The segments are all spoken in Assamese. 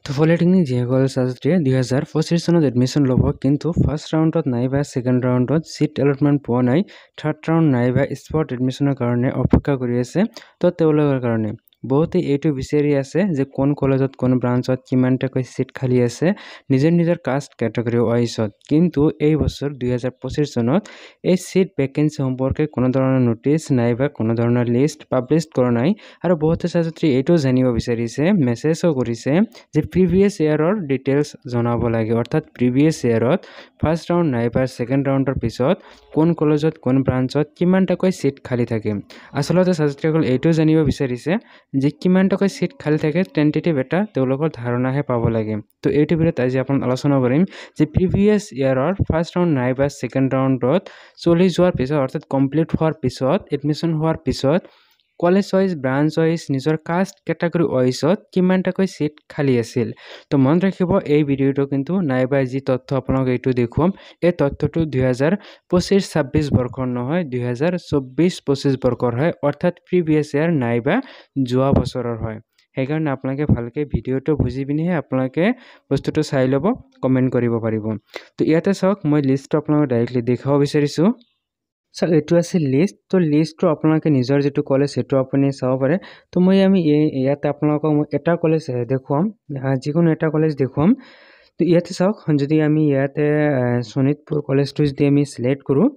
তো পলিটেকনিক যিসকল ছাত্ৰীয়ে 2025 চনত এডমিশ্যন ল'ব কিন্তু ফাৰ্ষ্ট ৰাউণ্ডত নাইবা ছেকেণ্ড ৰাউণ্ডত ছিট এলটমেণ্ট পোৱা নাই, থাৰ্ড ৰাউণ্ড নাইবা স্পট এডমিশ্যনৰ কাৰণে অপেক্ষা কৰি আছে। তো তেওঁলোকৰ কাৰণে বহুতে এইটো বিচাৰি আছে যে কোন কলেজত কোন ব্ৰাঞ্চত কিমানটাকৈ ছিট খালী আছে নিজৰ নিজৰ কাষ্ট কেটেগৰী ৱাইজত। কিন্তু এই বছৰ 2025 চনত এই ছিট ভেকেঞ্চি সম্পৰ্কে কোনো ধৰণৰ ন'টিচ নাইবা কোনো ধৰণৰ লিষ্ট পাব্লিছ কৰা নাই। আৰু বহুতে ছাত্ৰী এইটো জানিব বিচাৰিছে, মেছেজো কৰিছে যে প্ৰিভিয়াছ ইয়াৰৰ ডিটেইলছ জনাব লাগে। অৰ্থাৎ প্ৰিভিয়াছ ইয়াৰত ফাৰ্ষ্ট ৰাউণ্ড নাইবা ছেকেণ্ড ৰাউণ্ডৰ পিছত কোন কলেজত কোন ব্ৰাঞ্চত কিমানটাকৈ ছিট খালী থাকে। আচলতে ছাত্ৰীসকল এইটো জানিব বিচাৰিছে যে কিমানটাকৈ ছিট খালী থাকে, টেণ্টেটিভ এটা তেওঁলোকৰ ধাৰণাহে পাব লাগে। তো এইটো ভিডিঅ'ত আজি আপোনাক আলোচনা কৰিম যে প্ৰিভিয়াছ ইয়াৰৰ ফাৰ্ষ্ট ৰাউণ্ড নাইবা ছেকেণ্ড ৰাউণ্ডত চলি যোৱাৰ পিছত, অৰ্থাৎ কমপ্লিট হোৱাৰ পিছত, এডমিশ্যন হোৱাৰ পিছত কলেজ ৱাইজ ব্ৰাঞ্চ ৱাইজ নিজৰ কাষ্ট কেটেগৰী ৱাইজত কিমানটাকৈ ছিট খালী আছিল। তো মনত ৰাখিব এই ভিডিঅ'টো কিন্তু নাইবা যি তথ্য আপোনাক এইটো দেখুৱাম, এই তথ্যটো 2025-26 বৰ্ষৰ নহয়, 2024-25 বৰ্ষৰ হয়। অৰ্থাৎ প্ৰিভিয়াছ ইয়াৰ নাইবা যোৱা বছৰৰ হয়। সেইকাৰণে আপোনালোকে ভালকৈ ভিডিঅ'টো বুজি পিনিহে আপোনালোকে বস্তুটো চাই ল'ব, কমেণ্ট কৰিব পাৰিব। তো ইয়াতে চাওক, মই লিষ্টটো আপোনালোকক ডাইৰেক্টলি দেখাব বিচাৰিছোঁ। চাওক, এইটো আছে লিষ্ট। তো লিষ্টটো আপোনালোকে নিজৰ যিটো কলেজ সেইটো আপুনি চাব পাৰে। তো আমি ইয়াতে আপোনালোকক মই এটা কলেজ দেখুৱাম, যিকোনো এটা কলেজ দেখুৱাম। তো ইয়াতে চাওক, যদি আমি ইয়াতে শোণিতপুৰ কলেজটো যদি আমি চিলেক্ট কৰোঁ,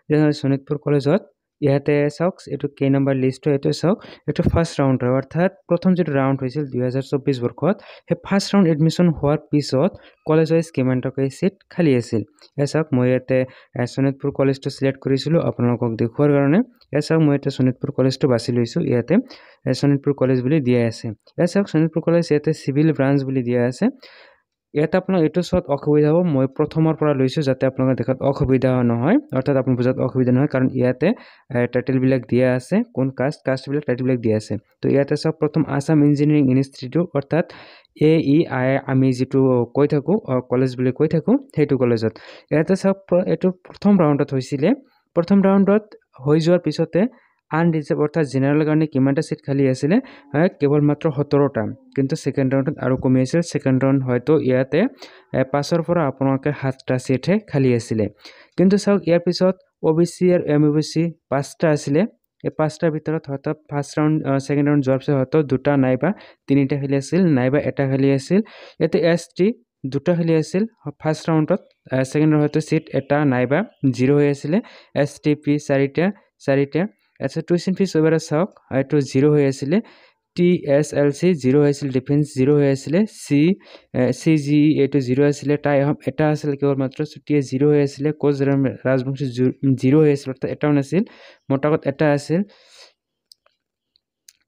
তেনেহ'লে শোণিতপুৰ কলেজত ইয়াতে চাওক, এইটো কেই নম্বৰ লিষ্ট হয় এইটো চাওক। এইটো ফাৰ্ষ্ট ৰাউণ্ড হয়, অৰ্থাৎ প্ৰথম যিটো ৰাউণ্ড হৈছিল 2024 বৰ্ষত, সেই ফাৰ্ষ্ট ৰাউণ্ড এডমিশ্যন হোৱাৰ পিছত কলেজ ৱাইজ কিমানটাকৈ ছিট খালী আছিল। এই চাওক, মই ইয়াতে শোণিতপুৰ কলেজটো চিলেক্ট কৰিছিলোঁ আপোনালোকক দেখুৱাৰ কাৰণে। এই চাওক, মই ইয়াতে শোণিতপুৰ কলেজটো বাছি লৈছোঁ। ইয়াতে শোণিতপুৰ কলেজ বুলি দিয়া আছে। এই চাওক, শোণিতপুৰ কলেজ ইয়াতে চিভিল ব্ৰাঞ্চ বুলি দিয়া আছে। ইয়াতে আপোনাৰ এইটো চোৱাত অসুবিধা হ'ব, মই প্ৰথমৰ পৰা লৈছোঁ যাতে আপোনালোকে দেখাত অসুবিধা নহয়, অৰ্থাৎ আপুনি বুজাত অসুবিধা নহয়, কাৰণ ইয়াতে টাইটেলবিলাক দিয়া আছে, কোন কাষ্টবিলাক টাইটেলবিলাক দিয়া আছে। তো ইয়াতে চাওক, প্ৰথম আছাম ইঞ্জিনিয়াৰিং ইনষ্টিটিউট, অৰ্থাৎ AEI আমি যিটো কৈ থাকোঁ, কলেজ বুলি কৈ থাকোঁ, সেইটো কলেজত। ইয়াতে চাওক, এইটো প্ৰথম ৰাউণ্ডত হৈছিলে। প্ৰথম ৰাউণ্ডত হৈ যোৱাৰ পিছতে আনৰিজাৰ্ভ, অৰ্থাৎ জেনেৰেলৰ কাৰণে কিমানটা ছিট খালী আছিলে, কেৱল মাত্ৰ 17টা। কিন্তু ছেকেণ্ড ৰাউণ্ডত আৰু কমি আছিল। ছেকেণ্ড ৰাউণ্ড হয়তো ইয়াতে 5ৰ পৰা আপোনালোকে 7টা ছিটহে খালী আছিলে। কিন্তু চাওক, ইয়াৰ পিছত OBC আৰু MOBC 5টা আছিলে। এই 5টাৰ ভিতৰত হয়তো ফাৰ্ষ্ট ৰাউণ্ড ছেকেণ্ড ৰাউণ্ড যোৱাৰ পিছত হয়তো 2টা নাইবা 3টা খালী আছিল, নাইবা এটা খালী আছিল। ইয়াতে ST 2টা খালী আছিল ফাৰ্ষ্ট ৰাউণ্ডত, ছেকেণ্ড ৰাউণ্ড হয়তো ছিট এটা নাইবা 0 হৈ আছিলে। STP 4টা। আচ্ছা, টিউশ্যন ফিজ ওবেৰা চাওক, এইটো 0 হৈ আছিলে। TSLC 0 হৈছিল, ডিফেন্স 0 হৈ আছিলে, CGE এইটো 0 আছিলে, টাই আহোম এটা আছিল কেৱল মাত্ৰ, চুটিয়ে 0 হৈ আছিলে, কোচ ৰাজবংশী 0 হৈ আছিল, অৰ্থাৎ এটাও নাছিল, মতাকত এটা আছিল।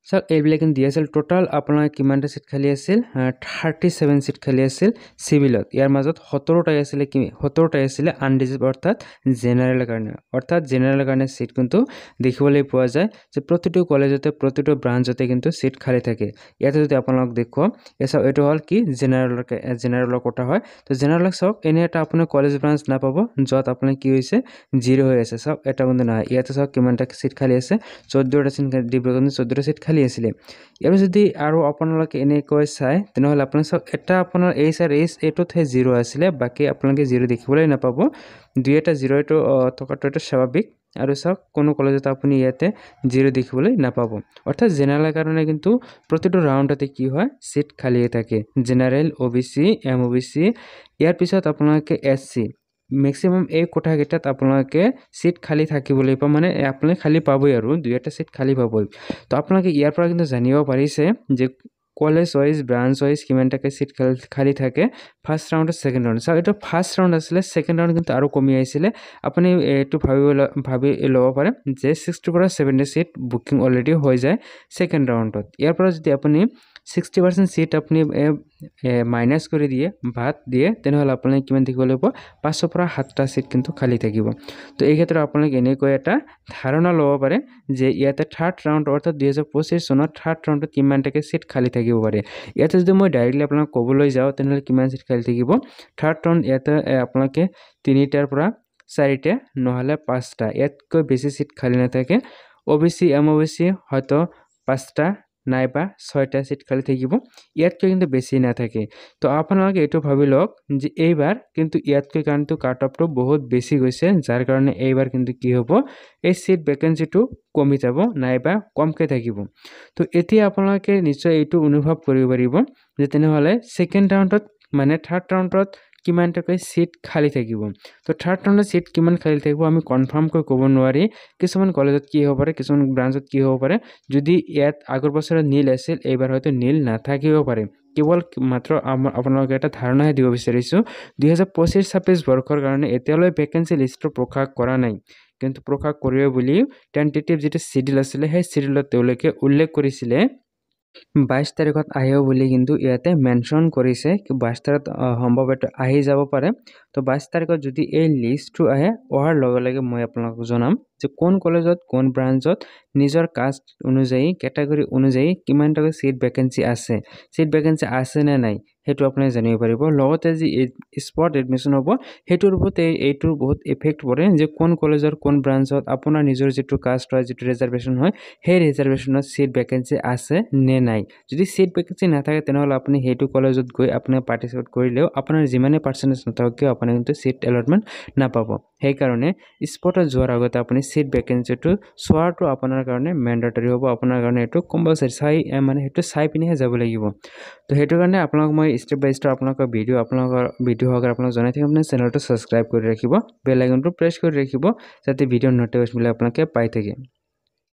চাওক, এইবিলাক দি আছিল। টোটাল আপোনাৰ কিমানটা ছিট খালী আছিল, 37 ছিট খালী আছিল চিভিলত। ইয়াৰ মাজত 17টাই আছিলে আনৰিজাৰ্ভ, অৰ্থাৎ জেনেৰেলৰ কাৰণে। অৰ্থাৎ জেনেৰেলৰ কাৰণে ছিট কিন্তু দেখিবলৈ পোৱা যায় যে প্ৰতিটো কলেজতে, প্ৰতিটো ব্ৰাঞ্চতে কিন্তু ছিট খালী থাকে। ইয়াতে যদি আপোনালোক দেখুৱাম, চাওক, এইটো হ'ল কি জেনেৰেলৰ কোটা হয়। তো জেনেৰেলক চাওক, এনে এটা আপুনি কলেজ ব্ৰাঞ্চ নাপাব য'ত আপোনাৰ কি হৈছে 0 হৈ আছে। চাওক, এটা কিন্তু নহয়। ইয়াতে চাওক কিমানটা ছিট খালী আছে, 14টা ছিট, ডিব্ৰুগড়ত 14টা ছিট খালী আছিলে। ইয়াৰ যদি আৰু আপোনালোকে এনেকৈ চায়, তেনেহ'লে আপোনাৰ চাওক, এটা আপোনাৰ এইটোতহে 0 আছিলে, বাকী আপোনালোকে 0 দেখিবলৈ নাপাব। 2এটা 0 থকাটো এইটো স্বাভাৱিক। আৰু চাওক, কোনো কলেজত আপুনি ইয়াতে 0 দেখিবলৈ নাপাব। অৰ্থাৎ জেনেৰেলৰ কাৰণে কিন্তু প্ৰতিটো ৰাউণ্ডতে কি হয়, ছিট খালীয়ে থাকে। জেনেৰেল, OBC, MOBC, ইয়াৰ পিছত আপোনালোকে SC, মেক্সিমাম এই কোঠাকেইটাত আপোনালোকে ছিট খালী থাকিবলৈ পাব, মানে আপোনালোকে খালী পাবই আৰু 2এটা ছিট খালী পাবই। তো আপোনালোকে ইয়াৰ পৰা কিন্তু জানিব পাৰিছে যে কলেজ ৱাইজ ব্ৰাঞ্চ ৱাইজ কিমানটাকৈ ছিট খালী থাকে ফাৰ্ষ্ট ৰাউণ্ডত, ছেকেণ্ড ৰাউণ্ড। চাওক, এইটো ফাৰ্ষ্ট ৰাউণ্ড আছিলে, ছেকেণ্ড ৰাউণ্ড কিন্তু আৰু কমি আহিছিলে। আপুনি এইটো ভাবি ল'ব পাৰে যে 60 পৰা 70 ছিট বুকিং অলৰেডি হৈ যায় ছেকেণ্ড ৰাউণ্ডত। ইয়াৰ পৰা যদি আপুনি 60% ছিট আপুনি মাইনাছ কৰি দিয়ে, বাদ দিয়ে, তেনেহ'লে আপোনালোকে কিমান দেখিবলৈ পাব, 5ৰ পৰা 7টা ছিট কিন্তু খালী থাকিব। তো এই ক্ষেত্ৰত আপোনালোকে এনেকৈ এটা ধাৰণা ল'ব পাৰে যে ইয়াতে থাৰ্ড ৰাউণ্ড, অৰ্থাৎ 2025 চনত থাৰ্ড ৰাউণ্ডত কিমানটাকৈ ছিট খালী থাকিব পাৰে। ইয়াতে যদি মই ডাইৰেক্টলি আপোনাক ক'বলৈ যাওঁ, তেনেহ'লে কিমান ছিট খালী থাকিব। থাৰ্ড ৰাউণ্ড ইয়াতে আপোনালোকে 3টাৰ পৰা 4টা, নহ'লে 5টা, ইয়াতকৈ বেছি ছিট খালী নাথাকে। OBC, MOBC হয়তো 5টা নাইবা 6টা সিট খালি থাকিব ইয়াতকৈ কিন্তু বেছি নাথাকে তো আপোনালোকে এইটো ভাবি লওক যে এইবাৰ কিন্তু ইয়াতকৈ কিন্তু কাট অফটো বহুত বেছি গৈছে যাৰ কাৰণে এইবাৰ কিন্তু কি হ'ব এই সিট ভ্যাকেন্সিটো কমি যাব নাইবা কমকৈ থাকিব তো এতিয়া আপোনালোকে নিশ্চয় এইটো অনুভৱ কৰিব পাৰিব যে তেনেহ'লে সেকেন্ড ৰাউণ্ডত মানে থাৰ্ড ৰাউণ্ডত কিমানটাকৈ সিট খালি থাকিব তো থাৰ্ড ৰাউণ্ডত সিট কিমান খালি থাকিব আমি কনফাৰ্মকৈ ক'ব নোৱাৰি কিছুমান কলেজত কি হ'ব পাৰে কিছুমান ব্ৰাঞ্চত কি হ'ব পাৰে যদি ইয়াত আগৰ বছৰত নীল আছিল এইবাৰ হয়তো নীল নাথাকিব পাৰে কেৱল মাত্ৰ আপোনালোকে এটা ধাৰণাহে দিব বিচাৰিছোঁ 2025-26 বৰ্ষৰ কাৰণে এতিয়ালৈ ভ্যাকেন্সি লিষ্টটো প্ৰকাশ কৰা নাই কিন্তু প্ৰকাশ কৰিব বুলি টেন্টেটিভ যেটো শিডিউল আছিল সেই শিডিউলত তেওঁলোকে উল্লেখ কৰিছিলে 22 তাৰিখত আহিব বুলি কিন্তু ইয়াতে মেনশন কৰিছে কি 22 তাৰিখত সম্ভৱত আহি যাব পাৰে তো 22 তাৰিখত যদি এই লিষ্টটো আহে অহাৰ লগে লগে মই আপোনালোকক জনাম যে কোন কলেজত কোন ব্ৰাঞ্চত নিজৰ কাষ্ট অনুযায়ী ক্যাটাগৰী অনুযায়ী কিমানটা সিট ভ্যাকেন্সি আছে নে নাই হেতু আপুনি জানিব পাৰিব লগতে যে স্পট এডমিশন হ'ব হেতুৰ ওপৰত এইটোৰ বহুত ইফেক্ট পৰে যে কোন কলেজৰ কোন ব্ৰাঞ্চত আপোনাৰ নিজৰ যেটো কাষ্ট হয় যেটো ৰিজাৰ্ভেশন হয় সেই ৰিজাৰ্ভেশনত সিট ভ্যাকেন্সি আছে নে নাই যদি সিট ভ্যাকেন্সি নাথাকে তেনেহলে আপুনি হেতু কলেজত গৈ আপুনি পাৰ্টিসিপেট কৰিলেও আপোনাৰ যিমানে পাৰ্সেন্টেজ নাথাকে আপুনি কিন্তু সিট এলটমেন্ট নাপাব সেই কাৰণে স্পটত যোৱাৰ আগতে আপুনি সিট ভ্যাকেন্সিটো চোৱাটো আপোনাৰ কাৰণে ম্যান্ডেটৰি হ'ব আপোনাৰ কাৰণে এটো কম্পালসৰি মানে হেতু চাই পিনেহে যাব লাগিব তো হেতু কাৰণে আপোনাক মই স্টেপ বাই স্টেপ আপোনাক ভিডিও হকৰ আপোনাক জনাই থাকিম আপুনি চেনেলটো সাবস্ক্ৰাইব কৰি ৰাখিব বেল আইকনটো প্ৰেছ কৰি ৰাখিব যাতে ভিডিও নটিফিকেশন আপোনাক পাই থাকে